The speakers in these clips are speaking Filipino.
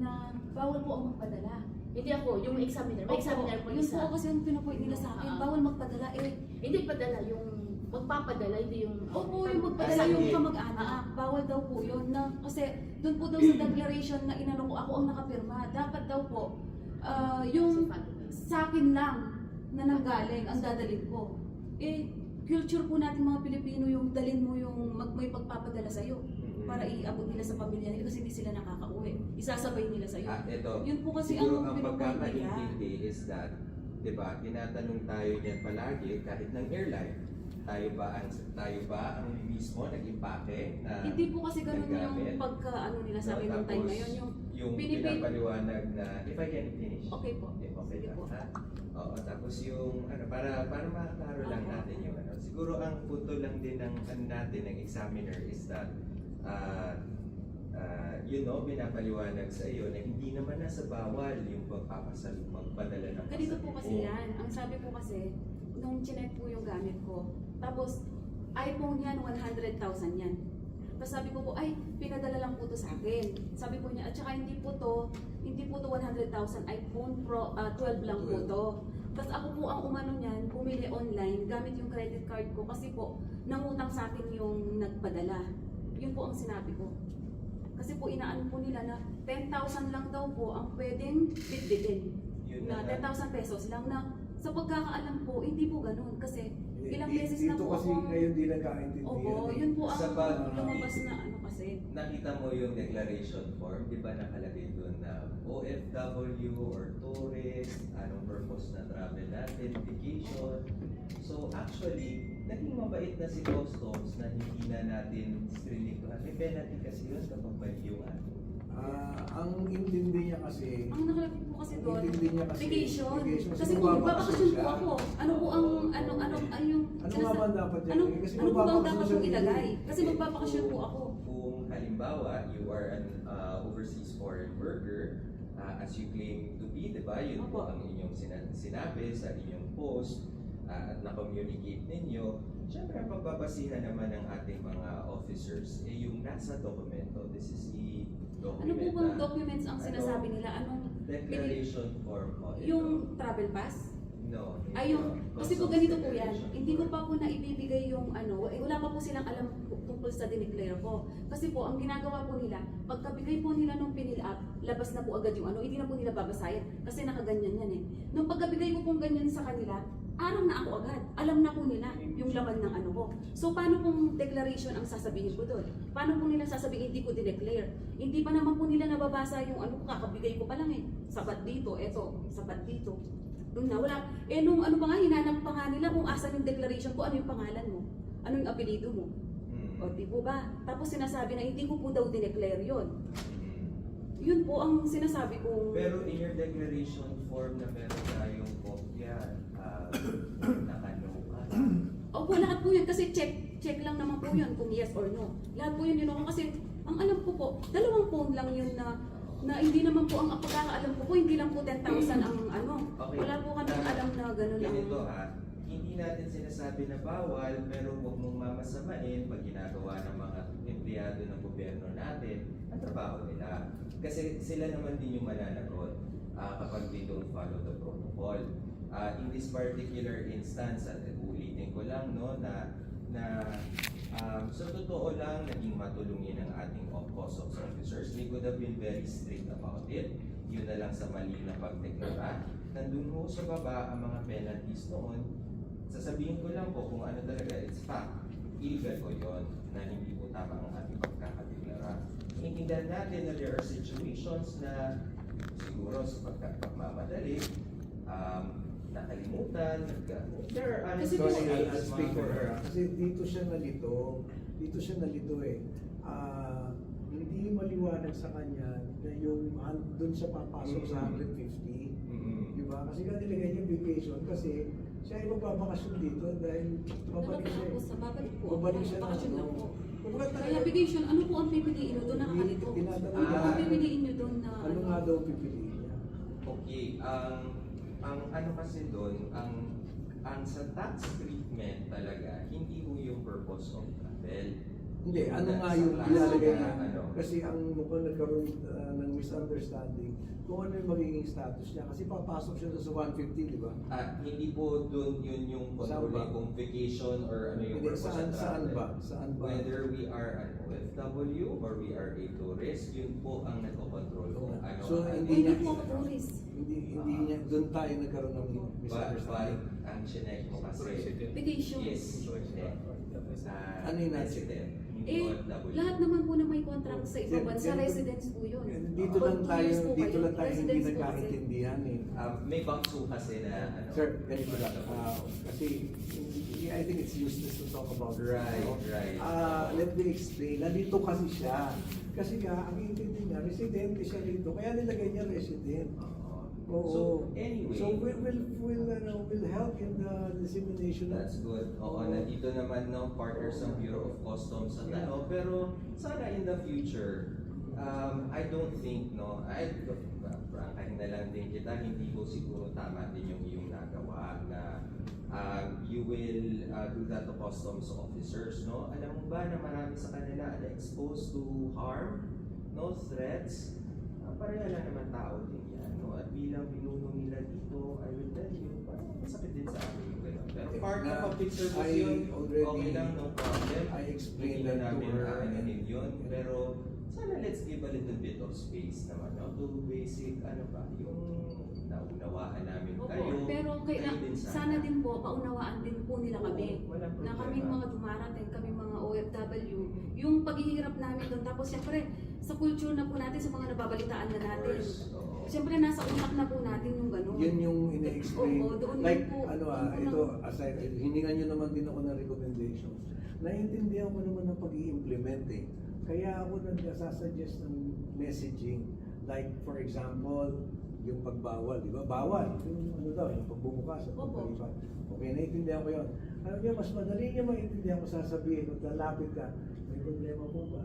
na bawal po ang magpadala. Hindi ako, yung examiner. May examiner po Yun isa. po kasi yung pinupoint nila sa akin, bawal magpadala Hindi padala, yung magpapadala, hindi yung... Opo, yung magpadala yung kamag-anak. Bawal daw po yun. Kasi doon po daw sa declaration na inano ko, ako ang nakapirma. Dapat daw po, yung sa akin lang na nanggaling ang dadalhin ko. Culture po natin mga Pilipino yung dalhin mo yung may pagpapadala sa'yo para iabot nila sa pamilya nila kasi hindi sila nakakauwi. Isasabay nila sa'yo. Ito, Yun po kasi siguro ang ang pinupoint nila. pagkakaintindi is that, di ba, tinatanong tayo niyan palagi kahit ng airline, tayo ba ang mismo nag-impake na Hindi po kasi ganun naggamit? yung pagka-ano nila sa akin ng time na yun. Yung pinipili- pinapaliwanag na, if I can finish. Okay po. Okay Sige ka, po. ha? Oo, tapos yung, para makaklaro lang Opo. natin yung ano. Siguro ang punto lang din ng natin, ng examiner is that, pinapaliwanag sa iyo na hindi naman nasa bawal yung magpadala ng Ganito po kasi pasalubong. yan. Ang sabi po kasi, nung chinek po yung gamit ko, tapos iPhone yan, 100,000 yan. Tapos sabi ko po, ay, pinadala lang po to sa akin. Sabi po niya, at saka hindi po to 100,000, iPhone Pro 12 lang po to. Tapos ako po ang umano niyan, bumili online, gamit yung credit card ko kasi po, nangutang sa akin yung nagpadala. Yun po ang sinabi ko. Kasi po inaano po nila na 10,000 lang daw po ang pwedeng bitbitin. Yun Na na 10,000 pesos lang na sa pagkakaalam po, hindi po ganun. Kasi ilang beses na dito po kasi ako. ngayon di nagkaintindihan. Opo, yun po ang Sa pag- lumabas na ano kasi. Nakita mo yung declaration form, di ba nakalagay doon na OFW or tourist, anong purpose na travel natin, vacation. So actually, naging mabait na si Customs na hindi na natin strinigtuhan. May penalty kasi yun kapag mali yung ano. Ang intindi niya kasi, Ang nakalagay po kasi doon, intindi niya kasi, vacation. Kasi kung kung magbabakasyon magbabakasyon po siya, ako, ano po ang, yung, ano nga ba dapat yan? ano Kasi po ba ang magbabakasyon dapat siya kong dito. ilagay? Kasi magbabakasyon po ako. Kung halimbawa, you are an overseas foreign worker, as you claim to be, di ba? Yun po Opo. ang inyong sinabi sa inyong post at na-communicate ninyo. Siyempre, ang pagbabasihan naman ng ating mga officers, yung nasa dokumento. This is the Ano document po bang na documents ang sinasabi nila? Anong, declaration form. yung travel pass? No. Ay, kasi po ganito po yan, hindi ko pa po naibibigay yung wala pa po silang alam tungkol sa dineclare ko. Kasi po, ang ginagawa po nila, pagkabigay po nila nung pinil up, labas na po agad yung hindi na po nila babasahin. Kasi nakaganyan yan eh. Nung pagkabigay ko pong ganyan sa kanila, araw na ako agad. Alam na po nila yung laman ng ano ko. So, paano pong declaration ang sasabihin ko doon? Paano po nila sasabihin hindi ko dineclare? Hindi pa naman po nila nababasa yung ano ko, kakabigay ko pa lang eh. Sapat dito, eto, sapat dito. Doon na, wala. Nung ano pa nga, hinanap pa nga nila kung asan yung declaration ko, ano yung pangalan mo, ano yung apelido mo. O, di po ba? Tapos sinasabi na hindi ko po daw dineclare yun. Yun po ang sinasabi kong... Pero in your declaration form na meron tayong kopya, nakano ka. Opo, lahat po yun kasi check lang naman po yun kung yes or no. Lahat po yun ako kasi ang alam ko po, 2 phone lang yun na hindi naman po ang pagkakaalam ko po, hindi lang po 10,000 ang ano. Okay. Wala po kami alam na gano'n lang. Ganito hindi natin sinasabi na bawal, pero huwag mong mamasamain pag ginagawa ng mga empleyado ng gobyerno natin ang trabaho nila. Kasi sila naman din yung mananagot kapag they don't follow the protocol. In this particular instance, at ulitin ko lang sa totoo lang, naging matulungin ang ating customs officers. We could have been very strict about it. Yun na lang sa mali na pagdeklara. Nandun ho sa baba ang mga penalties noon. Sasabihin ko lang po kung ano talaga, it's fact. Illegal po yun na hindi po tama ang ating pagkakadeklara. Iintindihan natin na there are situations na siguro sa pagmamadali, nakalimutan, there are honest Kasi po, Sorry, I'll mistakes, speak for mga- her. Kasi dito siya nalito eh. Hindi maliwanag sa kanya na yung doon siya papasok sa 150. Mm-mm. Di ba? Kasi nga nilagay niya vacation kasi siya ay magbabakasyon dito dahil babalik siya. Tapos sa babalik po. Babalik siya ng Bakasyon lang ano. po. Kumbaga Kaya talaga- vacation, ano po ang pipiliin nyo doon? Nakalito. Tinatanong Ano po ang niya. pipiliin nyo doon na Ano nga daw pipiliin niya? Okay, ang ano kasi doon, ang sa tax treatment talaga, hindi ho yung purpose of travel. Hindi, ano Sa nga yung klase ilalagay na, niya? ano? Kasi ang mukhang nagkaroon ng misunderstanding kung ano yung magiging status niya. Kasi papasok siya doon sa 150, di ba? Hindi po doon yun yung Saan ba? control kung vacation or ano yung Hindi, purpose saan sa travel. ba? Saan ba? Whether we are an OFW or we are a tourist, yun po ang nagkocontrol kung ano. So, ang hindi Hindi niya- po ako tourist. Hindi niya, doon tayo nagkaroon ng But misunderstanding. ang chinek mo kasi, Vacation. yes, Ano yung nasa? resident, hindi Eh, OFW. lahat naman po na may contract sa ibang bansa, Ganito- residence po yun. Dito Pag lang 2 tayo, years po dito kayo, lang tayo hindi residence po kasi. nagkaintindihan eh. May bangso kasi na ano. Sir, ganito lang. Kasi I think it's useless to talk about this. Right, right. Let me explain. Nandito kasi siya. Kasi nga, ang intindi niya, residente siya rito. Kaya nilagay niya resident. Oo. So, anyway. So, we'll help in the dissemination of That's good. Oo, nandito naman no, partners ng Bureau of Customs sa tao. Pero sana in the future, I don't think, no, prangkahin na lang din kita, hindi ko siguro tama din yung iyong nagawa na you will do that to customs officers, no? Alam mo ba na marami sa kanila na exposed to harm, no, threats? Pareha lang naman tao din yan, no? At bilang pinuno nila dito, I will tell you, parang masakit din sa amin yung gano'n. Pero part of public service I yun, already- okay lang, no problem. I explained Hindi na that to namin her. aanuhin yun, pero sana let's give a little bit of space naman, no? To basic, ano ba, yung naunawaan namin Opo, kayo. pero kayo din sana din po, paunawaan din po nila kami. Oo, walang Na problema. kaming mga dumarating, kaming mga OFW, yung paghihirap namin doon. Tapos siyempre, sa culture na po natin, sa mga nababalitaan na Of natin. course, oo. Siyempre, nasa utak na po natin yung gano'n. Yun yung ina-explain. Oo, doon Like, din po. ano ito, aside, hiningan nyo naman din ako ng recommendations. Naiintindihan ko naman ng pag-i-implement eh. Kaya ako nag-suggest ng messaging. Like, for example, yung pagbawal, di ba? Bawal. Yung ano daw, yung pagbumukas. Opo. Okay, naiintindihan ko yun. Alam niyo, mas madali niya maintindihan ko sasabihin, kung lalapit ka, may problema po ba?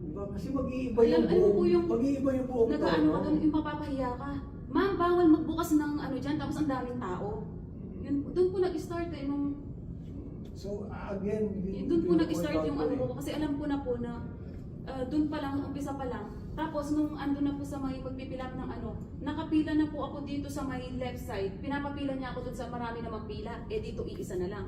Diba? Kasi mag-iiba yung Alam mo po yung mag-iiba yung buong nag-ano ka tono. doon, yung mapapahiya ka. Ma'am, bawal magbukas ng ano dyan, tapos ang daming tao. Yun, doon po nag-start eh, nung So again, doon po nag-start yung ano ko kasi alam ko na po na doon pa lang, umpisa pa lang. Tapos nung ando na po sa may pagpipila ng ano, nakapila na po ako dito sa may left side. Pinapapila niya ako doon sa marami namang pila. Eh dito iisa na lang.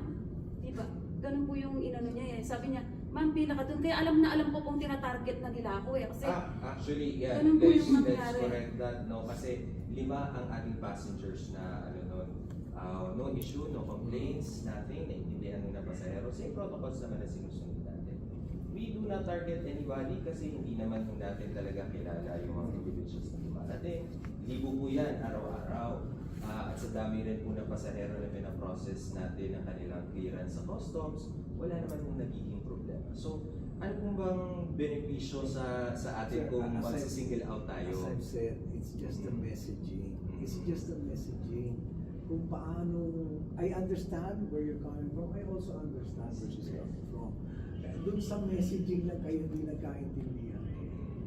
Diba? Ganun po yung inano niya eh. Sabi niya, ma'am pila ka doon. Kaya alam ko pong tinatarget na nila ako eh. Kasi Actually, yeah, ganun po yung let's nangyari. correct that, no? Kasi 5 ang ating passengers na, ano nun, no issue, no complaints, nothing, naiintindihan ng pasahero. Same protocols naman na sinusunod natin. We do not target anybody kasi hindi naman po natin talaga kilala yung mga individuals na dumarating. Libo po yan, araw-araw. At sa dami rin po ng pasahero na pinaprocess natin ang kanilang clearance sa customs, wala naman pong nagiging problema. So, ano pong bang benepisyo sa atin kung mag-single out tayo? As I've said, it's just a messaging. It's just a messaging. Kung paano, I understand where you're coming from. I also understand where she's coming from. Doon sa messaging lang kayo hindi nagkaintindihan.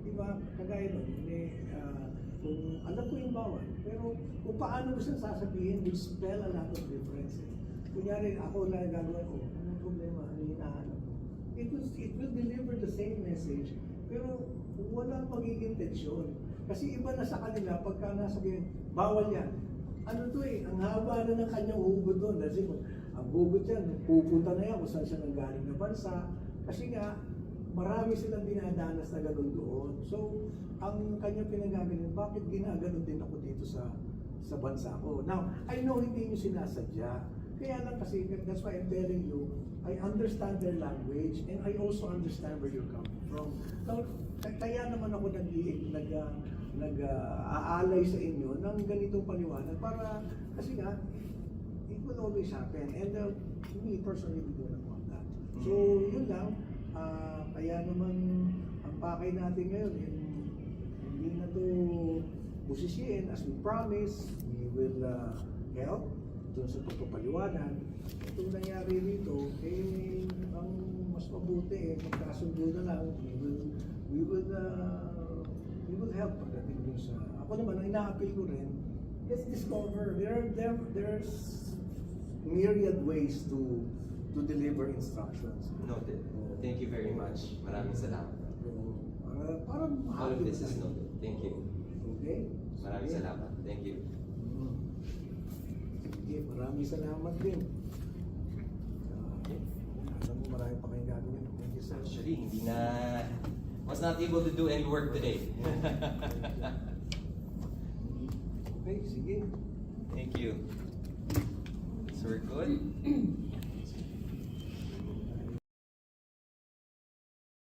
Di ba? Kagaya nun, kung alam ko yung bawal, pero kung paano mo siya sasabihin will spell a lot of difference. Kunyari, ako na gagawin ko, anong problema, ano yung hinahanap mo? It will deliver the same message, pero walang magiging tensyon. Kasi iba na sa kanila, pagka nasabihin, bawal yan. Ano to eh, ang haba na ng kanyang hugot doon. Kasi ang hugot yan, pupunta na yan kung saan siya nanggaling na bansa. Kasi nga, marami silang dinadanas na gano'n doon. So, ang kanyang pinagagaling, bakit ginaganon din ako dito sa bansa ko? Now, I know hindi nyo sinasadya. Kaya lang kasi, that's why I'm telling you, I understand their language and I also understand where you're coming from. Now, kaya naman ako nag-aalay sa inyo ng ganitong paliwanag para, kasi nga, it will always happen. And me personally, we do not want that. So, yun lang. Kaya naman, ang pakay natin ngayon, hindi na to busisiin. As we promise, we will help dun sa pagpapaliwanag. Itong nangyari rito, ang mas mabuti, magkasundo na lang, we will help pagdating dun sa, ako naman, ang ina-appeal ko rin, let's discover, there's myriad ways to to deliver instructions. Noted. Thank you very much. Maraming salamat. So, parang All of this is noted. Thank you. Okay? Maraming Sige. salamat. Thank you. Sige, maraming salamat din. Alam mo, marami pa kayong gagawin. Thank you, sir. Actually, hindi na... Was not able to do any work today. Okay, sige. Thank you. So we're good?